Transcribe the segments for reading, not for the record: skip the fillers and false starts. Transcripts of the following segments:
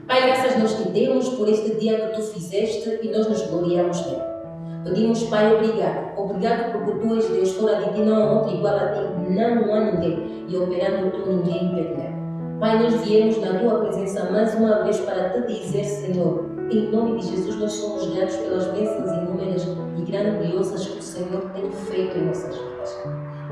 Pai, graças nós te demos por este dia que tu fizeste e nós nos gloriamos nele. Pedimos, Pai, obrigado. Obrigado porque tu és Deus, fora de ti não há outro igual a ti, não há ninguém. E operando tu, ninguém impedirá. Pai, nós viemos na tua presença mais uma vez para te dizer, Senhor, em nome de Jesus, nós somos gratos pelas bênçãos inúmeras e grandiosas que o Senhor tem feito em nossas vidas.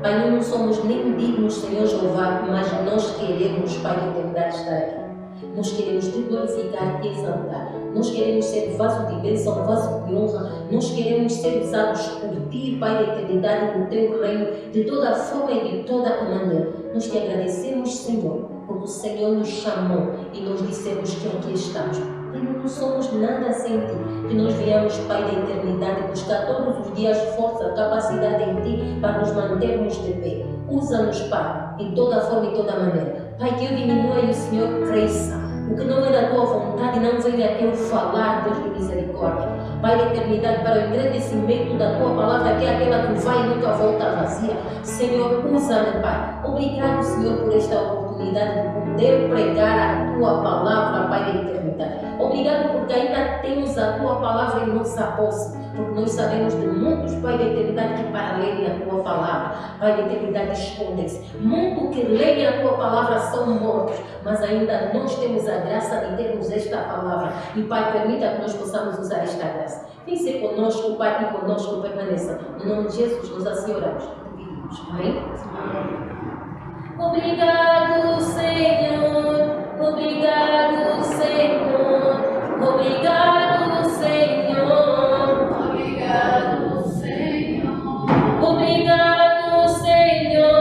Pai, nós não somos nem dignos, Senhor Jeová, mas nós queremos, Pai, de eternidade estar aqui. Nós queremos te glorificar, te exaltar. Nós queremos ser vaso de bênção, vaso de honra. Nós queremos ser usados por ti, Pai da eternidade, no teu reino, de toda forma e de toda maneira. Nós te agradecemos, Senhor, porque o Senhor nos chamou e nós dissemos que aqui estamos. E não somos nada sem ti, que nós viemos, Pai da eternidade, buscar todos os dias força, capacidade em ti para nos mantermos de pé. Usa-nos, Pai, em toda forma e toda maneira. Pai, que eu diminua e o Senhor cresça. O que não é da tua vontade não venha a eu falar, Deus de misericórdia. Pai da eternidade, para o engrandecimento da tua palavra, que é aquela que vai e nunca volta vazia. Senhor, usa-me, Pai. Obrigado, Senhor, por esta oportunidade de poder pregar a tua palavra, Pai da eternidade. Obrigado porque ainda temos a tua palavra em nossa posse, porque nós sabemos de muitos, Pai da eternidade, que para lerem a tua palavra, Pai da eternidade, escondem-se. Muitos que leem a tua palavra são mortos, mas ainda nós temos a graça de termos esta palavra. E, Pai, permita que nós possamos usar esta graça. Vem ser conosco, Pai, e conosco permaneça. Em nome de Jesus, nós assim oramos. Pedimos. Amém? Obrigado, Senhor. Obrigado, Senhor. Obrigado, Senhor. Obrigado, Senhor. Obrigado, Senhor.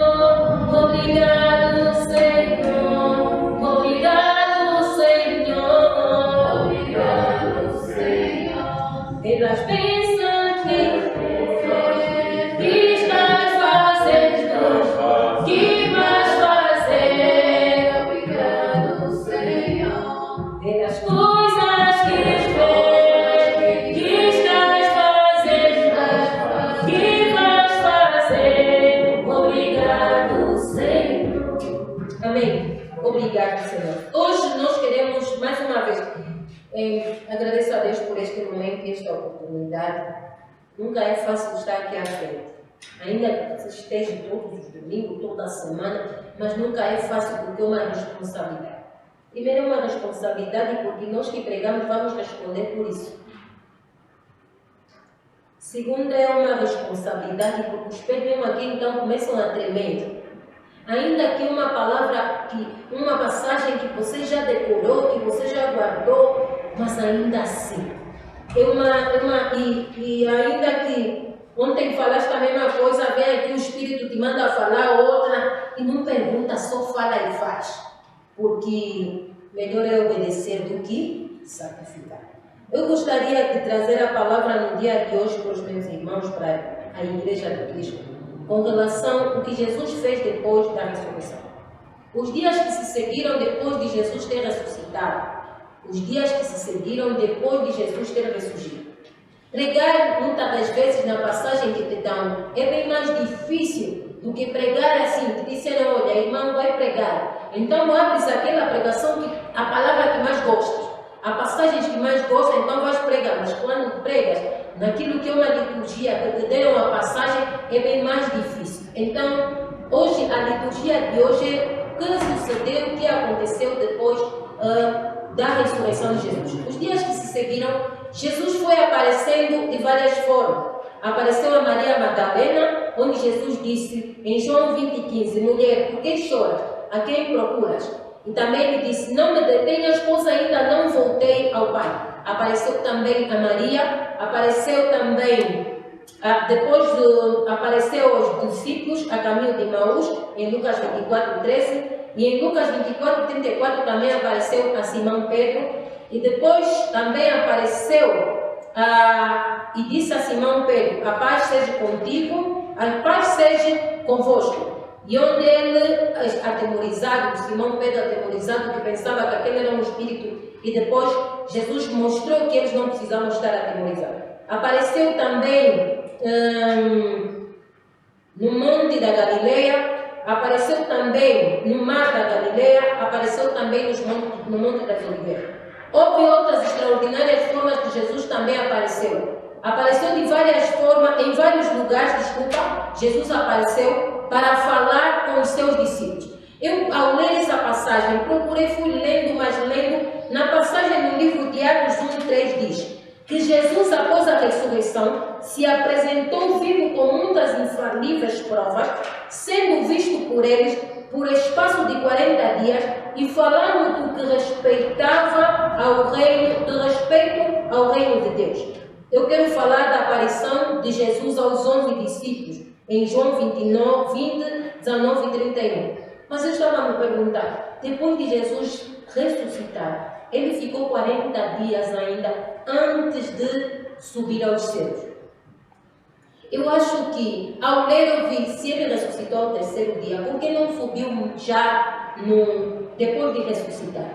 Obrigado, Senhor. Obrigado, Senhor. Obrigado, Senhor. Pelas bênçãos que estás fazendo, que vais fazer. Obrigado, Senhor. Pelas coisas que fez, que estás fazendo, que vais fazer. Obrigado, Senhor. Amém. Obrigado, Senhor. Hoje nós queremos, mais uma vez, agradecer a Deus por este momento e esta oportunidade. Nunca é fácil estar aqui à frente. Ainda que você esteja todos os domingos, toda a semana, mas nunca é fácil porque é uma responsabilidade. Primeiro é uma responsabilidade porque nós que pregamos vamos responder por isso. Segundo é uma responsabilidade porque os pés mesmo aqui então começam a tremer. Ainda que uma palavra, uma passagem que você já decorou, que você já guardou, mas ainda assim. E ainda que ontem falaste a mesma coisa, vem aqui o Espírito te manda falar outra e não pergunta, só fala e faz. Porque melhor é obedecer do que sacrificar. Eu gostaria de trazer a palavra no dia de hoje para os meus irmãos, para a Igreja de Cristo, com relação ao que Jesus fez depois da ressurreição. Os dias que se seguiram depois de Jesus ter ressuscitado, os dias que se seguiram depois de Jesus ter ressurgido. Pregar, muitas das vezes, na passagem que te dão, é bem mais difícil do que pregar assim. Te disseram, olha, irmão, vai pregar. Então, abres aquela pregação, a palavra que mais gostas, a passagens que mais gostas, então vais pregar. Mas quando pregas, naquilo que é uma liturgia, que te deram a passagem, é bem mais difícil. Então, hoje, a liturgia de hoje é o que sucedeu, o que aconteceu depois da ressurreição de Jesus. Os dias que se seguiram, Jesus foi aparecendo de várias formas. Apareceu a Maria Madalena, onde Jesus disse, em João 20:15, mulher, por que choras? A quem procuras? E também ele disse, não me detenhas, pois ainda não voltei ao Pai. Apareceu também a Maria, apareceu também, apareceu aos discípulos a caminho de Emaús, em Lucas 24:13, e em Lucas 24:34 também apareceu a Simão Pedro, e depois também apareceu e disse a Simão Pedro, a paz seja contigo, a paz seja convosco. E onde ele, atemorizado, Simão Pedro atemorizado, que pensava que aquele era um espírito, e depois Jesus mostrou que eles não precisavam estar atemorizados. Apareceu também no Monte da Galileia, apareceu também no Mar da Galileia, apareceu também no Monte das Oliveiras. Houve outras extraordinárias formas que Jesus também apareceu. Apareceu de várias formas, em vários lugares, Jesus apareceu para falar com os seus discípulos. Eu, ao ler essa passagem, fui lendo, mas lendo, na passagem no livro de Atos 1:3 diz que Jesus, após a ressurreição, se apresentou vivo com muitas infalíveis provas, sendo visto por eles por espaço de 40 dias e falando do que respeitava ao reino, de respeito ao reino de Deus. Eu quero falar da aparição de Jesus aos 11 discípulos, em João 20, 19 e 31. Mas eu estava a me perguntar, depois de Jesus ressuscitar, ele ficou 40 dias ainda antes de subir aos céus. Eu acho que, ao ler, eu vi, se ele ressuscitou ao terceiro dia, por que não subiu já depois de ressuscitar?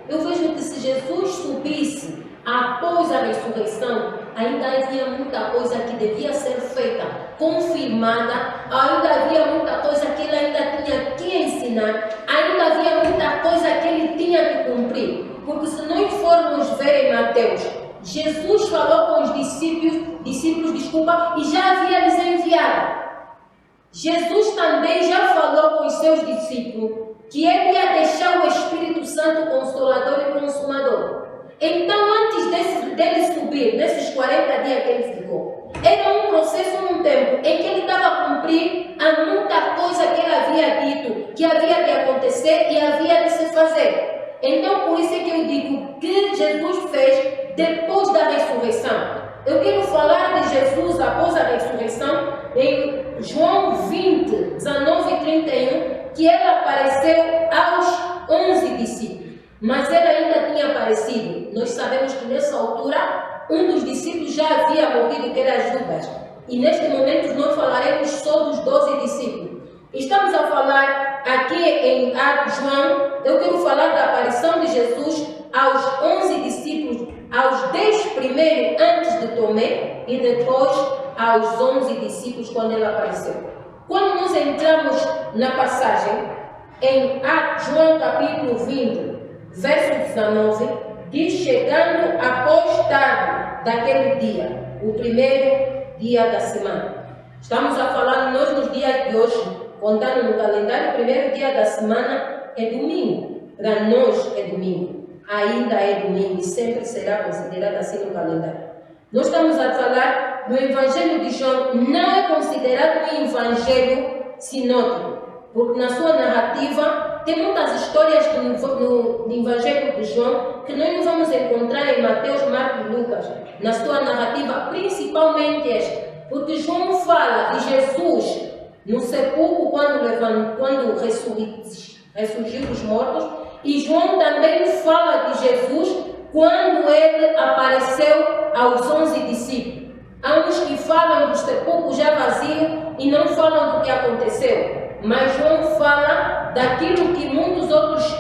Eu vejo que se Jesus subisse após a ressurreição, ainda havia muita coisa que devia ser feita, confirmada, ainda havia muita coisa que ele ainda tinha que ensinar, ainda havia muita coisa que ele tinha que cumprir. Porque se nós formos ver em Mateus, Jesus falou com os discípulos, e já havia lhes enviado. Jesus também já falou com os seus discípulos que ele ia deixar o Espírito Santo Consolador e Consumador. Então, antes dele subir, nesses 40 dias que ele ficou, era um processo, um tempo em que ele estava a cumprir a muita coisa que ele havia dito, que havia de acontecer e havia de se fazer. Então, por isso é que eu digo que Jesus fez depois da ressurreição. Eu quero falar de Jesus após a ressurreição em João 20, 19 e 31, que ele apareceu aos 11 discípulos. Mas ele ainda tinha aparecido. Nós sabemos que nessa altura, um dos discípulos já havia morrido, que era Judas. E neste momento nós falaremos só dos 12 discípulos. Estamos a falar aqui em João, eu quero falar da aparição de Jesus aos 11 discípulos, aos 10 primeiros antes de Tomé e depois aos 11 discípulos quando ele apareceu. Quando nós entramos na passagem, em João capítulo 20, verso 19, diz: chegando após tarde daquele dia, o primeiro dia da semana. Estamos a falar, nós nos dias de hoje, contando no calendário, o primeiro dia da semana é domingo. Para nós é domingo. Ainda é domingo e sempre será considerado assim no calendário. Nós estamos a falar do Evangelho de João, não é considerado um evangelho sinótico, porque na sua narrativa tem muitas histórias no Evangelho de João que nós não vamos encontrar em Mateus, Marcos e Lucas, na sua narrativa, principalmente esta, porque João fala de Jesus no sepulcro quando ressurgiu dos mortos, e João também fala de Jesus quando ele apareceu aos 11 discípulos. Há uns que falam do sepulcro já vazio e não falam do que aconteceu, mas João fala daquilo que muitos outros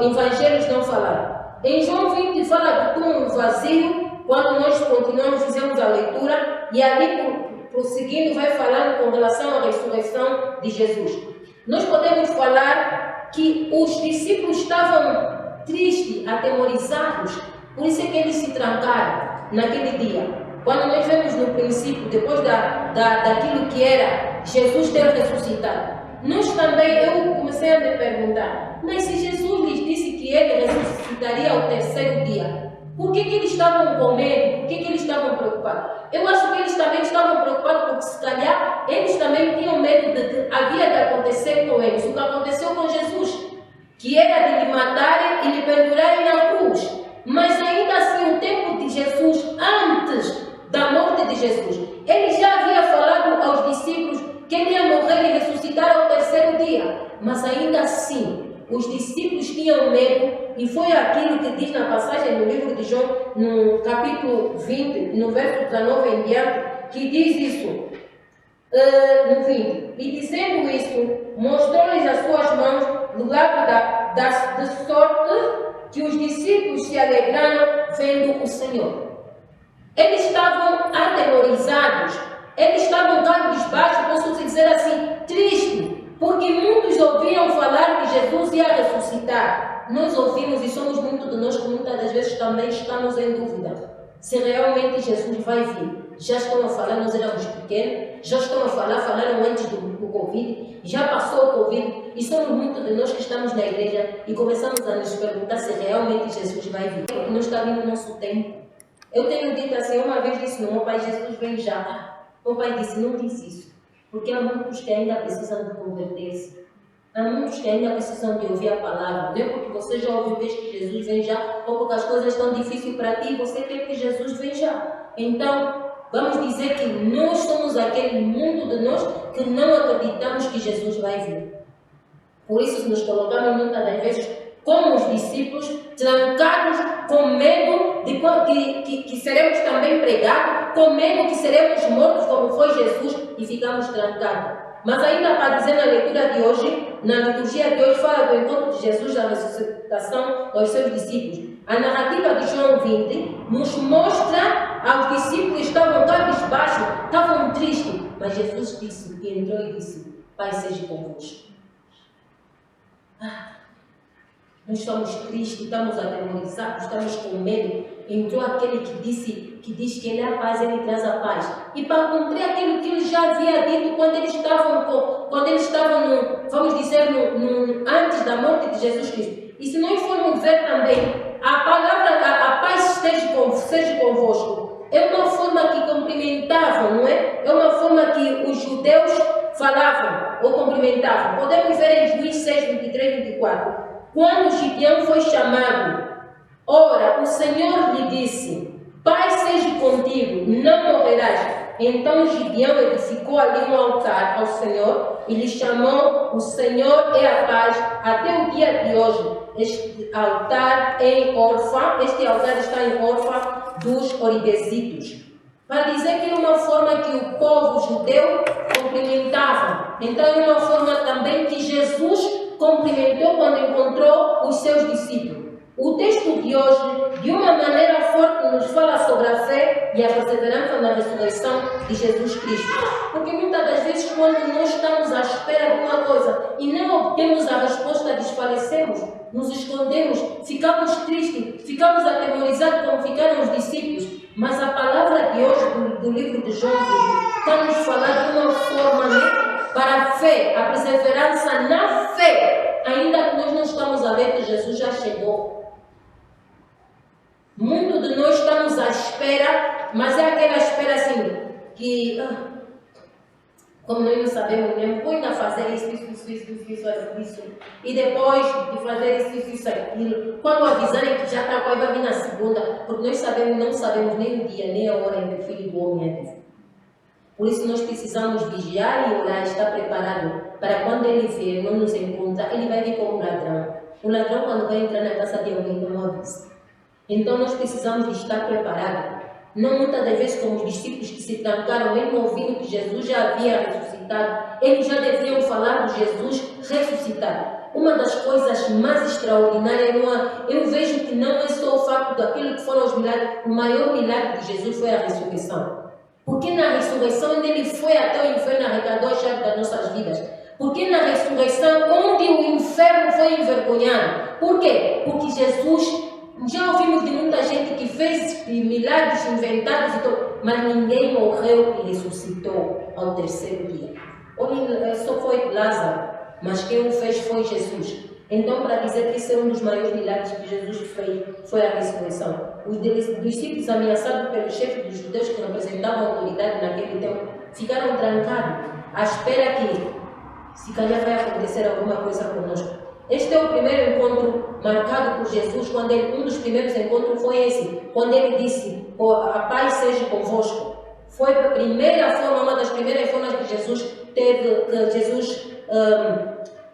evangelhos não falaram. Em João 20 fala do túmulo vazio, quando nós continuamos, fizemos a leitura, e ali prosseguindo vai falando com relação à ressurreição de Jesus. Nós podemos falar que os discípulos estavam tristes, atemorizados, por isso é que eles se trancaram naquele dia. Quando nós vemos no princípio, depois daquilo que era Jesus ter ressuscitado, nós também, eu comecei a me perguntar, mas se Jesus lhes disse que ele ressuscitaria ao terceiro dia, por que eles estavam com medo? Por que eles estavam preocupados? Eu acho que eles também estavam preocupados porque, se calhar, eles também tinham medo de que havia de acontecer com eles o que aconteceu com Jesus, que era de lhe matarem e lhe pendurarem na cruz. Mas ainda assim, o tempo de Jesus, antes da morte de Jesus, ele já havia falado aos discípulos que ele ia morrer e ressuscitar ao terceiro dia. Mas ainda assim, os discípulos tinham medo, e foi aquilo que diz na passagem no livro de João, no capítulo 20, no verso 19 em diante, que diz isso, no 20. E dizendo isso, mostrou-lhes as suas mãos, lugar de sorte que os discípulos se alegraram vendo o Senhor. Eles estavam atemorizados, eles estavam cabisbaixos, posso dizer assim, tristes, porque muitos ouviram falar que Jesus ia ressuscitar. Nós ouvimos, e somos muitos de nós que muitas das vezes vezes também estamos em dúvida se realmente Jesus vai vir. Já estão a falar, nós éramos pequenos, já estão a falar, falaram antes do Covid, já passou o Covid, e somos muitos de nós que estamos na igreja e começamos a nos perguntar se realmente Jesus vai vir, porque não está vindo o nosso tempo. Eu tenho dito assim, uma vez disse, meu pai, Jesus vem já. Meu pai disse, não disse isso, porque há muitos que ainda precisam de converter-se. Há muitos que ainda precisam de ouvir a palavra. Não é porque você já ouviu vez que Jesus vem já, ou porque as coisas estão difíceis para ti, você quer que Jesus vem já. Então, vamos dizer que nós somos aquele mundo de nós que não acreditamos que Jesus vai vir. Por isso nos colocamos muitas das vezes como os discípulos, trancados com medo de que seremos também pregados, com medo que seremos mortos como foi Jesus, e ficamos trancados. Mas ainda para dizer na leitura de hoje, na liturgia de hoje, fala do encontro de Jesus, da ressuscitação aos seus discípulos. A narrativa de João 20 nos mostra aos discípulos que estavam cabisbaixos, estavam tristes, mas Jesus disse, e entrou e disse, Pai seja convosco. Nós estamos tristes, estamos atemorizados, estamos com medo. Entrou aquele que diz que Ele é a paz, Ele traz a paz. E para cumprir aquilo que Ele já havia dito quando eles estavam vamos dizer, antes da morte de Jesus Cristo. E se nós formos ver também, a palavra, a paz seja convosco, é uma forma que cumprimentavam, não é? É uma forma que os judeus falavam ou cumprimentavam. Podemos ver em Juízes 6, 23 e 24. Quando Gideão foi chamado, ora, o Senhor lhe disse, paz seja contigo, não morrerás. Então Gideão edificou ali um altar ao Senhor e lhe chamou o Senhor é a paz. Até o dia de hoje, este altar está em Orfa dos Oribesitos. Para dizer que é uma forma que o povo judeu cumprimentava. Então é uma forma também que Jesus cumprimentou quando encontrou os seus discípulos. O texto de hoje, de uma maneira forte, nos fala sobre a fé e a perseverança na ressurreição de Jesus Cristo. Porque muitas das vezes, quando nós estamos à espera de uma coisa e não obtemos a resposta, desfalecemos, nos escondemos, ficamos tristes, ficamos atemorizados como ficaram os discípulos. Mas a palavra de hoje, do livro de João, está nos falar de uma forma, para a fé, a perseverança na fé, ainda que nós não estamos a ver que Jesus já chegou. Muito de nós estamos à espera, mas é aquela espera assim, que, como nós não sabemos mesmo, põe a fazer isso, e depois de fazer isso, aquilo, quando avisarem que já está, vai vir na segunda, porque nós não sabemos nem o dia, nem a hora em que o Filho do Homem é vivo. Por isso nós precisamos vigiar e orar, estar preparado para quando Ele vier, não nos encontrar, Ele vai vir como um ladrão. O ladrão, quando vai entrar na casa de alguém, não avisa. Então nós precisamos de estar preparados. Não muitas das vezes como os discípulos que se trancaram, mesmo ouvindo que Jesus já havia ressuscitado, eles já deviam falar de Jesus ressuscitado. Uma das coisas mais extraordinárias, eu vejo que não é só o facto daquilo que foram os milagres, o maior milagre de Jesus foi a ressurreição. Porque na ressurreição Ele foi até o inferno, arrecadou a chave das nossas vidas. Porque na ressurreição, onde o inferno foi envergonhado. Por quê? Porque Jesus, já ouvimos de muita gente que fez milagres inventados, mas ninguém morreu e ressuscitou ao terceiro dia. Só foi Lázaro, mas quem o fez foi Jesus. Então, para dizer que esse é um dos maiores milagres que Jesus fez, foi a ressurreição. Os discípulos, ameaçados pelo chefe dos judeus que representavam a autoridade naquele tempo, ficaram trancados, à espera que, se calhar, vai acontecer alguma coisa conosco. Este é o primeiro encontro marcado por Jesus, um dos primeiros encontros foi esse, quando Ele disse, a paz seja convosco. Foi a primeira forma, uma das primeiras formas que Jesus teve, que Jesus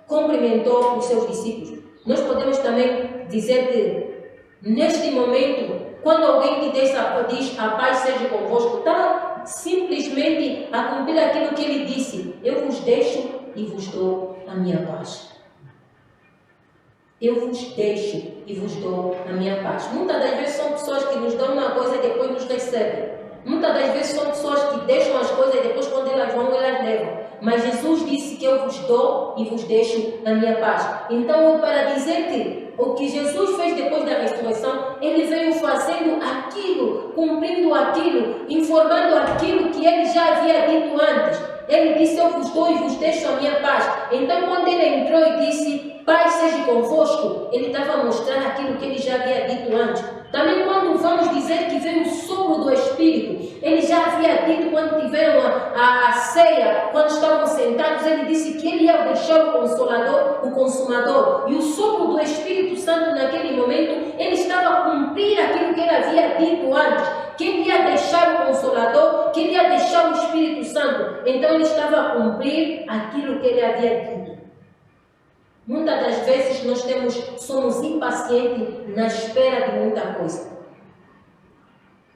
cumprimentou os seus discípulos. Nós podemos também dizer que, neste momento, quando alguém te diz a paz seja convosco, está simplesmente a cumprir aquilo que Ele disse. Eu vos deixo e vos dou a minha paz. Eu vos deixo e vos dou a minha paz. Muitas das vezes são pessoas que nos dão uma coisa e depois nos recebem. Muitas das vezes são pessoas que deixam as coisas e depois quando elas vão, elas levam. Mas Jesus disse que eu vos dou e vos deixo a minha paz. Então, para dizer que o que Jesus fez depois da ressurreição, Ele veio cumprindo aquilo, informando aquilo que ele já havia dito antes. Ele disse: eu vos dou e vos deixo a minha paz. Então, quando ele entrou e disse: paz seja convosco, ele estava a mostrar aquilo que ele já havia dito antes. Também, quando vamos dizer que veio o sopro do Espírito, ele já havia dito quando tiveram a ceia, quando estavam sentados, ele disse que ele ia deixar o Consolador, o Consumador. E o sopro do Espírito Santo, naquele momento, ele estava a cumprir aquilo que ele havia dito antes, que ele ia deixar o Consolador, que ele ia deixar o Espírito Santo. Então ele estava a cumprir aquilo que ele havia dito. Muitas das vezes nós somos impacientes na espera de muita coisa.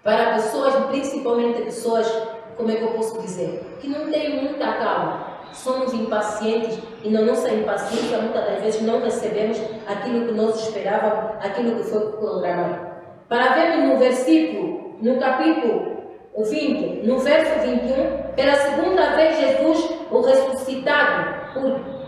Para pessoas, principalmente pessoas, como é que eu posso dizer, que não têm muita calma, somos impacientes e na nossa impaciência muitas das vezes não recebemos aquilo que nós esperávamos, aquilo que foi programado. Para vermos no versículo, no capítulo 20, no verso 21, pela segunda vez Jesus, o ressuscitado,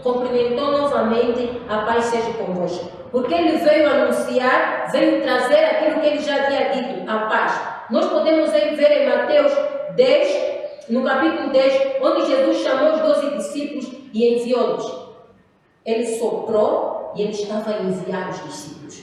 cumprimentou novamente: a paz seja convosco. Porque ele veio anunciar, veio trazer aquilo que ele já havia dito, a paz. Nós podemos ver em Mateus 10, no capítulo 10, onde Jesus chamou os 12 discípulos e enviou-los. Ele soprou e ele estava a enviar os discípulos.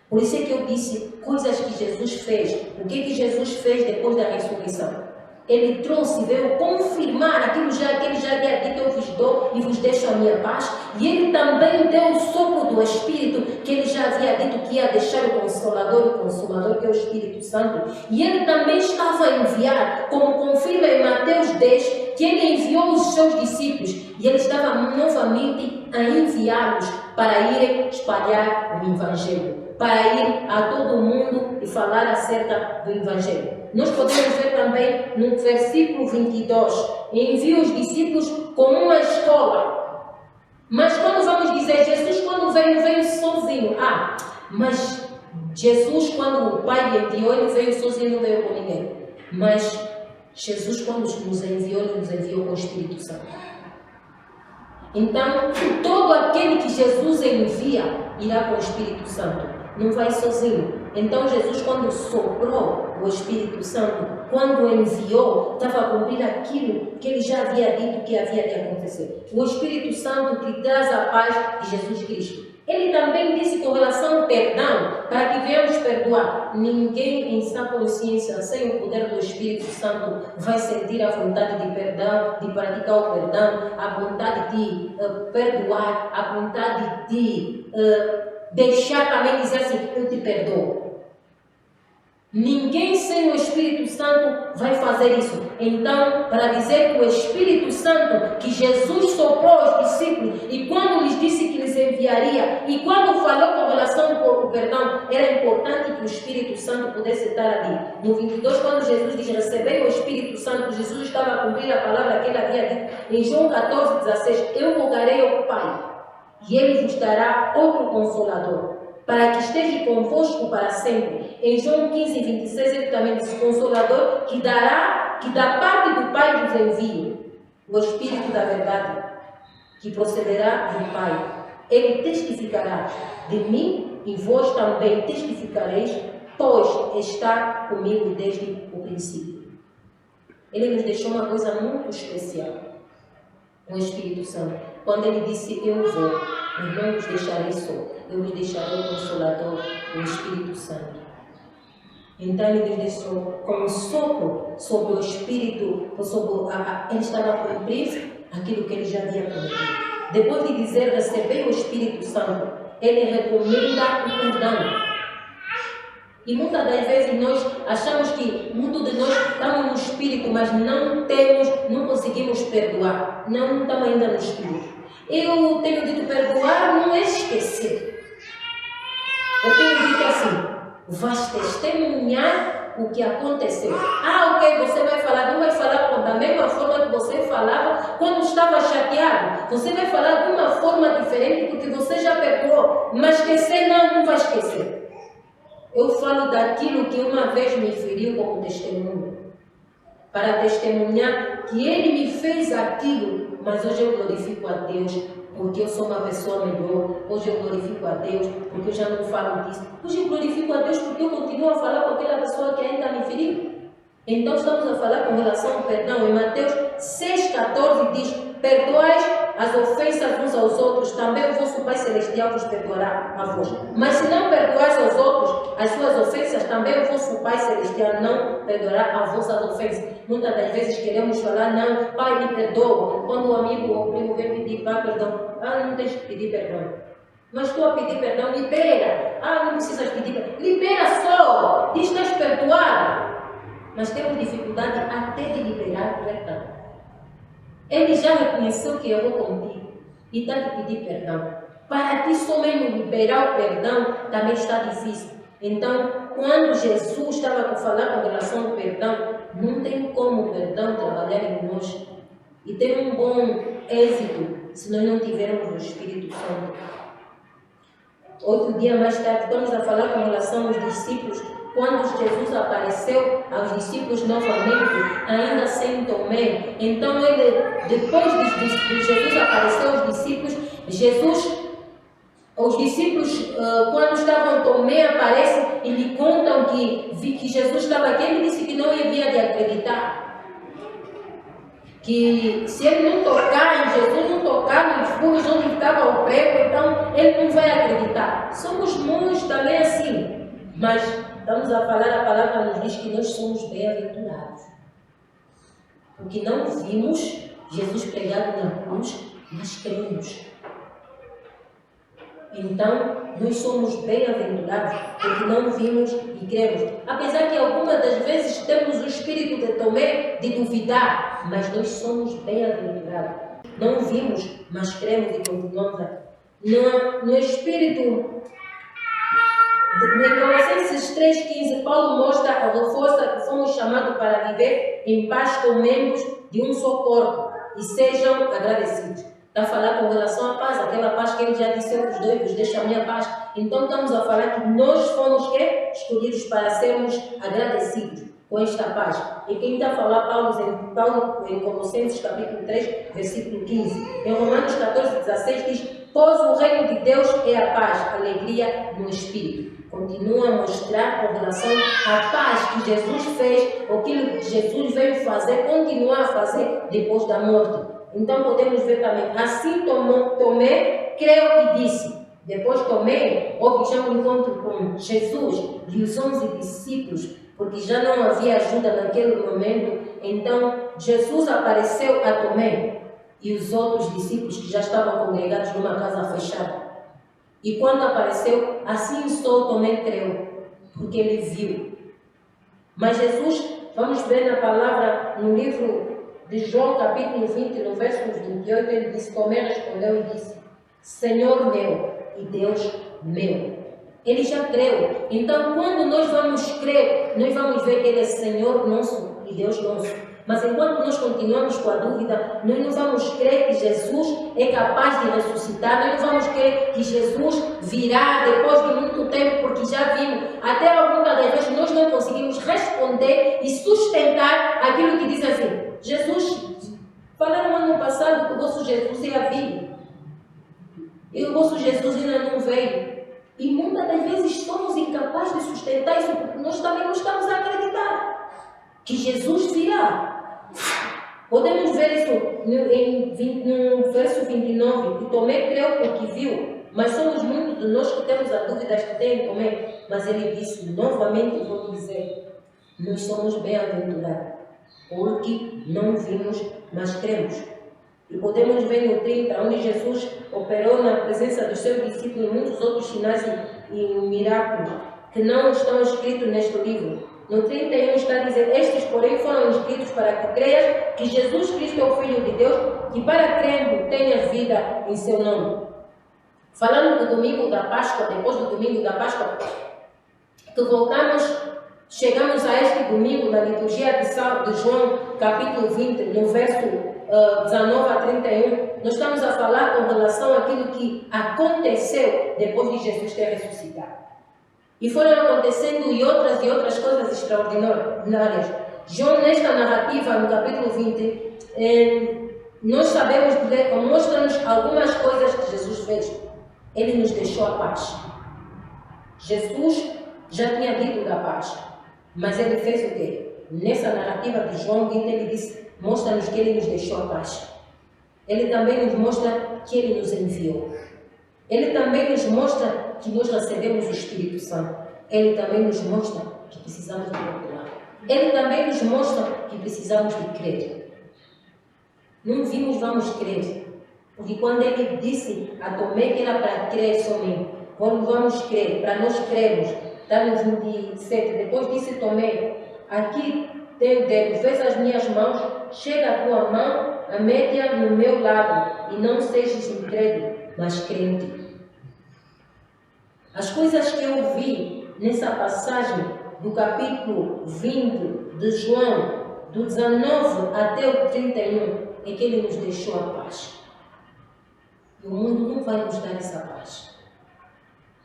Por isso é que eu disse coisas que Jesus fez. O que Jesus fez depois da ressurreição? Ele trouxe, veio confirmar aquilo que ele já havia dito: eu vos dou e vos deixo a minha paz. E ele também deu o sopro do Espírito, que ele já havia dito que ia deixar o Consolador, o Consumador, que é o Espírito Santo. E ele também estava a enviar, como confirma em Mateus 10, que ele enviou os seus discípulos. E ele estava novamente a enviá-los para irem espalhar o Evangelho, para ir a todo mundo e falar acerca do Evangelho. Nós podemos ver também no versículo 22, envia os discípulos como uma escola. Mas quando vamos dizer, Jesus quando veio sozinho. Mas Jesus quando o Pai lhe enviou, ele veio sozinho, não veio com ninguém. Mas Jesus quando nos enviou, ele nos enviou com o Espírito Santo. Então, todo aquele que Jesus envia, irá com o Espírito Santo. Não vai sozinho. Então Jesus, quando soprou o Espírito Santo, quando o enviou, estava a cumprir aquilo que ele já havia dito que havia de acontecer. O Espírito Santo que traz a paz de Jesus Cristo. Ele também disse com relação ao perdão, para que venhamos perdoar. Ninguém em sã consciência, sem o poder do Espírito Santo, vai sentir a vontade de perdão, de praticar o perdão, a vontade de perdoar, a vontade de deixar também dizer assim: eu te perdoo. Ninguém sem o Espírito Santo vai fazer isso. Então, para dizer que o Espírito Santo, que Jesus soprou aos discípulos, e quando lhes disse que lhes enviaria, e quando falou com relação ao perdão, era importante que o Espírito Santo pudesse estar ali. No 22, quando Jesus diz: recebei o Espírito Santo, Jesus estava a cumprir a palavra que ele havia dito. Em João 14, 16, eu rogarei ao Pai, e ele vos dará outro Consolador, para que esteja convosco para sempre. Em João 15, 26, ele também diz: Consolador, que da parte do Pai vos envio, o Espírito da verdade, que procederá do Pai. Ele testificará de mim, e vós também testificareis, pois está comigo desde o princípio. Ele nos deixou uma coisa muito especial, o Espírito Santo. Quando ele disse: eu vou, eu não vos deixarei só, eu vos deixarei o Consolador, o Espírito Santo. Então ele nos deixou como sopro sobre o Espírito, ele estava a cumprir aquilo que ele já havia cumprido. Depois de dizer: recebei o Espírito Santo, ele recomenda o perdão. E muitas das vezes nós achamos que muito de nós estamos no Espírito, mas não conseguimos perdoar. Não estamos ainda no Espírito. Eu tenho dito: perdoar não é esquecer. Eu tenho dito assim: vais testemunhar o que aconteceu. Ok, você vai falar, não vai falar da mesma forma que você falava quando estava chateado. Você vai falar de uma forma diferente porque você já perdoou. Mas esquecer não vai esquecer. Eu falo daquilo que uma vez me feriu como testemunho, para testemunhar que ele me fez aquilo, mas hoje eu glorifico a Deus porque eu sou uma pessoa melhor. Hoje eu glorifico a Deus porque eu já não falo disso. Hoje eu glorifico a Deus porque eu continuo a falar com aquela pessoa que ainda me feriu. Então estamos a falar com relação ao perdão. Em Mateus 6,14 diz: perdoais as ofensas uns aos outros, também o vosso Pai Celestial vos perdoará a vós. Mas se não perdoais aos outros as suas ofensas, também o vosso Pai Celestial não perdoará as vossas ofensas. Muitas das vezes queremos falar: não, Pai, me perdoa. Quando o amigo ou o primo vem pedir Pai, perdão, não tens que pedir perdão. Mas estou a pedir perdão, libera. Não precisas pedir perdão. Libera só. Diz que estás perdoado. Mas temos dificuldade até de liberar o perdão. Ele já reconheceu que errou contigo e está a pedir perdão. Para ti, só mesmo liberar o perdão também está difícil. Então, quando Jesus estava a falar com relação ao perdão, não tem como o perdão trabalhar em nós e ter um bom êxito se nós não tivermos o Espírito Santo. Outro dia mais tarde, estamos a falar com relação aos discípulos. Quando Jesus apareceu aos discípulos novamente, ainda sem Tomé. Então, depois de Jesus aparecer aos discípulos, os discípulos, quando estavam Tomé, aparecem e lhe contam que Jesus estava aqui. Ele disse que não havia de acreditar. Que se ele não tocar em Jesus, não tocar nos furos onde estava o prego, então ele não vai acreditar. Somos muitos também assim. Mas estamos a falar, a palavra nos diz que nós somos bem-aventurados. Porque não vimos Jesus pregado na cruz, mas cremos. Então, nós somos bem-aventurados porque não vimos e cremos. Apesar que algumas das vezes temos o espírito de Tomé de duvidar, mas nós somos bem-aventurados. Não vimos, mas cremos e continuamos a... No espírito... Em Colossenses 3,15, Paulo mostra a força que fomos chamados para viver em paz com membros de um só corpo e sejam agradecidos. Está a falar com relação à paz, aquela paz que ele já disse aos dois, vos deixo a minha paz. Então estamos a falar que nós fomos escolhidos para sermos agradecidos com esta paz. E quem está a falar, Paulo em Colossenses capítulo 3, versículo 15. Em Romanos 14,16 diz: pois o reino de Deus é a paz, a alegria no Espírito. Continua a mostrar com relação à paz que Jesus fez, aquilo que Jesus veio fazer, continuar a fazer depois da morte. Então podemos ver também, assim Tomé creu e disse. Depois Tomé houve já um encontro com Jesus e os 11 discípulos, porque já não havia ajuda naquele momento. Então Jesus apareceu a Tomé e os outros discípulos que já estavam congregados numa casa fechada. E quando apareceu, assim só Tomé creu, porque ele viu. Mas Jesus, vamos ver na palavra, no livro de João, capítulo 20, no verso 28, ele disse: Tomé respondeu e disse: Senhor meu e Deus meu. Ele já creu. Então, quando nós vamos crer, nós vamos ver que ele é Senhor nosso e Deus nosso. Mas enquanto nós continuamos com a dúvida, nós não vamos crer que Jesus é capaz de ressuscitar, nós não vamos crer que Jesus virá depois de muito tempo, porque já vimos, até algumas das vezes nós não conseguimos responder e sustentar aquilo que diz assim: Jesus, falaram ano passado que o vosso Jesus ia vir, e o vosso Jesus ainda não veio. E muitas das vezes somos incapazes de sustentar isso, porque nós também não estamos a acreditar que Jesus virá. Podemos ver isso no verso 29, que Tomé creu porque viu, mas somos muitos de nós que temos a dúvida que tem Tomé. Mas ele disse, novamente vou dizer, nós somos bem-aventurados, porque não vimos, mas cremos. E podemos ver no 30, onde Jesus operou na presença dos seus discípulos muitos outros sinais e miraculos que não estão escritos neste livro. No 31 está a dizer: estes, porém, foram escritos para que creias que Jesus Cristo é o Filho de Deus, e para crendo tenhas vida em seu nome. Falando do domingo da Páscoa, depois do domingo da Páscoa, que chegamos a este domingo na liturgia de João, capítulo 20, no verso 19 a 31, nós estamos a falar com relação àquilo que aconteceu depois de Jesus ter ressuscitado. E foram acontecendo e outras coisas extraordinárias. João, nesta narrativa, no capítulo 20, nós sabemos, mostra-nos algumas coisas que Jesus fez. Ele nos deixou a paz. Jesus já tinha dito da paz, mas ele fez o quê? Nessa narrativa de João 20, ele disse, mostra-nos que ele nos deixou a paz. Ele também nos mostra que ele nos enviou. Ele também nos mostra que nós recebemos o Espírito Santo. Ele também nos mostra que precisamos de procurar. Ele também nos mostra que precisamos de crer. Não vimos vamos crer. Porque quando ele disse a Tomé que era para crer somente, vamos crer, para nós crermos, está no 27, depois disse Tomé, aqui tem o dedo, fez as minhas mãos, chega a tua mão, mete-a no meu lado, e não sejas incrédulo, mas crente. As coisas que eu vi nessa passagem do capítulo 20 de João, do 19 até o 31, é que ele nos deixou a paz. E o mundo não vai nos dar essa paz.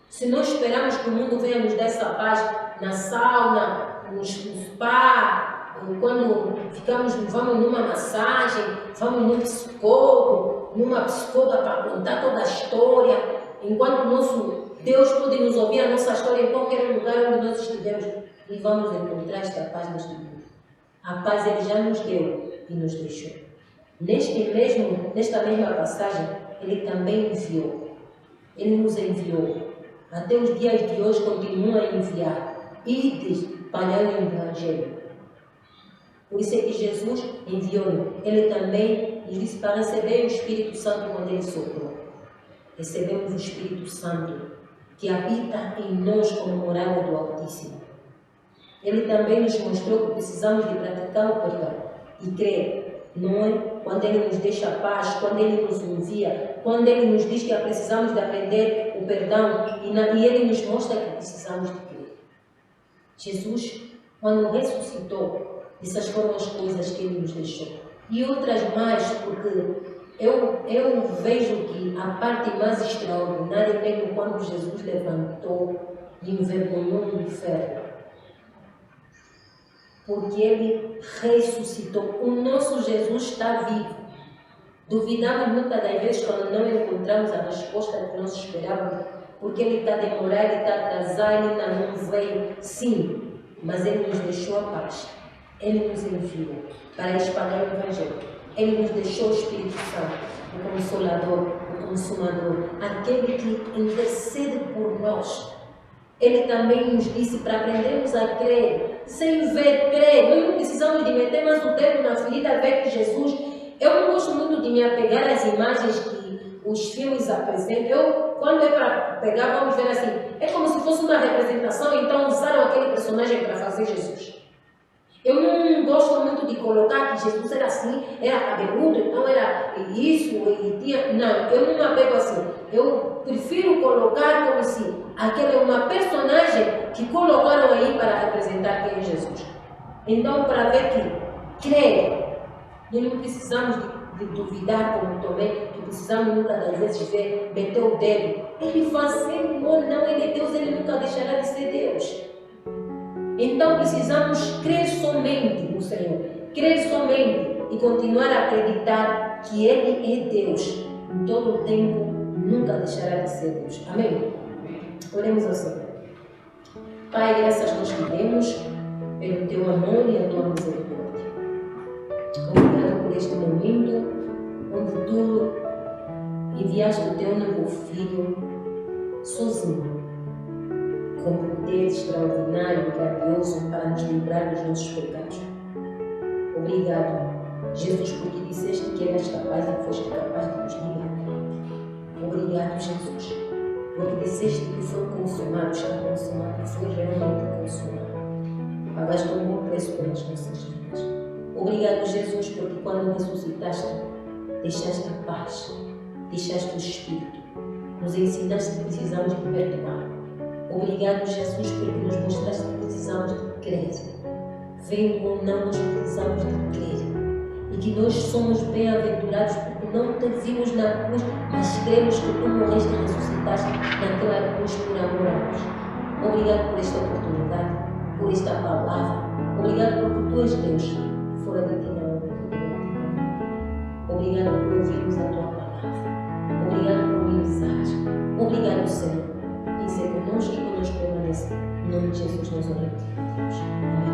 Se nós esperamos que o mundo venha nos dar essa paz na sauna, no spa, quando vamos numa massagem, vamos num psicólogo, numa psicóloga para contar toda a história, enquanto o nosso Deus pode nos ouvir a nossa história em qualquer lugar onde nós estivermos, e vamos encontrar esta paz neste mundo. A paz ele já nos deu e nos deixou. Nesta mesma passagem, ele também enviou. Ele nos enviou. Até os dias de hoje continua a enviar. Ides para o Evangelho. Por isso é que Jesus enviou. Ele também nos disse para receber o Espírito Santo quando ele soprou. Recebemos o Espírito Santo que habita em nós como morada do Altíssimo. Ele também nos mostrou que precisamos de praticar o perdão e crer. Não é? Quando ele nos deixa a paz, quando ele nos envia, quando ele nos diz que precisamos de aprender o perdão e ele nos mostra que precisamos de crer. Jesus, quando ressuscitou, essas foram as coisas que ele nos deixou. E outras mais, porque eu vejo que a parte mais extraordinária é quando Jesus levantou e envergonhou o inferno. Porque ele ressuscitou. O nosso Jesus está vivo. Duvidamos muitas das vezes quando não encontramos a resposta que nós esperávamos, porque ele está demorado, ele está atrasado, ele ainda não veio. Sim, mas ele nos deixou a paz. Ele nos enviou para espalhar o Evangelho. Ele nos deixou o Espírito Santo, o Consolador, o Consumador, aquele que intercede por nós. Ele também nos disse para aprendermos a crer, sem ver, crer. Nós não precisamos de meter mais o dedo na ferida, ver que Jesus... Eu não gosto muito de me apegar às imagens que os filmes apresentam. Quando é para pegar, vamos ver assim, é como se fosse uma representação, então usaram aquele personagem para fazer Jesus. Eu não gosto muito de colocar que Jesus era assim, era cabeludo, então era isso, e tinha... Não, eu não me apego assim. Eu prefiro colocar como se aquela é uma personagem que colocaram aí para representar quem é Jesus. Então, para ver que crer, nós não precisamos de duvidar como Tomé, que precisamos muitas das vezes ver, meter o dedo. Ele fazendo ou não, ele é Deus, ele nunca deixará de ser Deus. Então precisamos crer somente no Senhor, crer somente e continuar a acreditar que Ele é Deus. Em todo o tempo, nunca deixará de ser Deus. Amém? Oremos ao Senhor. Pai, graças nós te demos pelo teu amor e a tua misericórdia. Obrigado por este momento onde tu enviaste o teu novo filho sozinho, com poder extraordinário e grandioso para nos livrar dos nossos pecados. Obrigado, Jesus, porque disseste que eras capaz e foste capaz de nos livrar. Obrigado, Jesus, porque disseste que foi consumado, está consumado, foi realmente consumado. Pagaste um bom preço pelas nossas vidas. Obrigado, Jesus, porque quando ressuscitaste, deixaste a paz, deixaste o Espírito, nos ensinaste que precisamos de perdoar. Obrigado, Jesus, porque nos mostraste que precisamos de crer. Vendo ou não, nós precisamos de crer. E que nós somos bem-aventurados porque não te vimos na cruz, mas cremos que tu morreste e ressuscitaste naquela cruz por amor a nós. Obrigado por esta oportunidade, por esta palavra. Obrigado porque tu és Deus. Fora de ti não há outro. Obrigado cumprirmos a tua palavra. Obrigado por me usares. Obrigado, Senhor. Vem ser conosco e conosco permanecer. Em nome de Jesus nós oramos. Amém.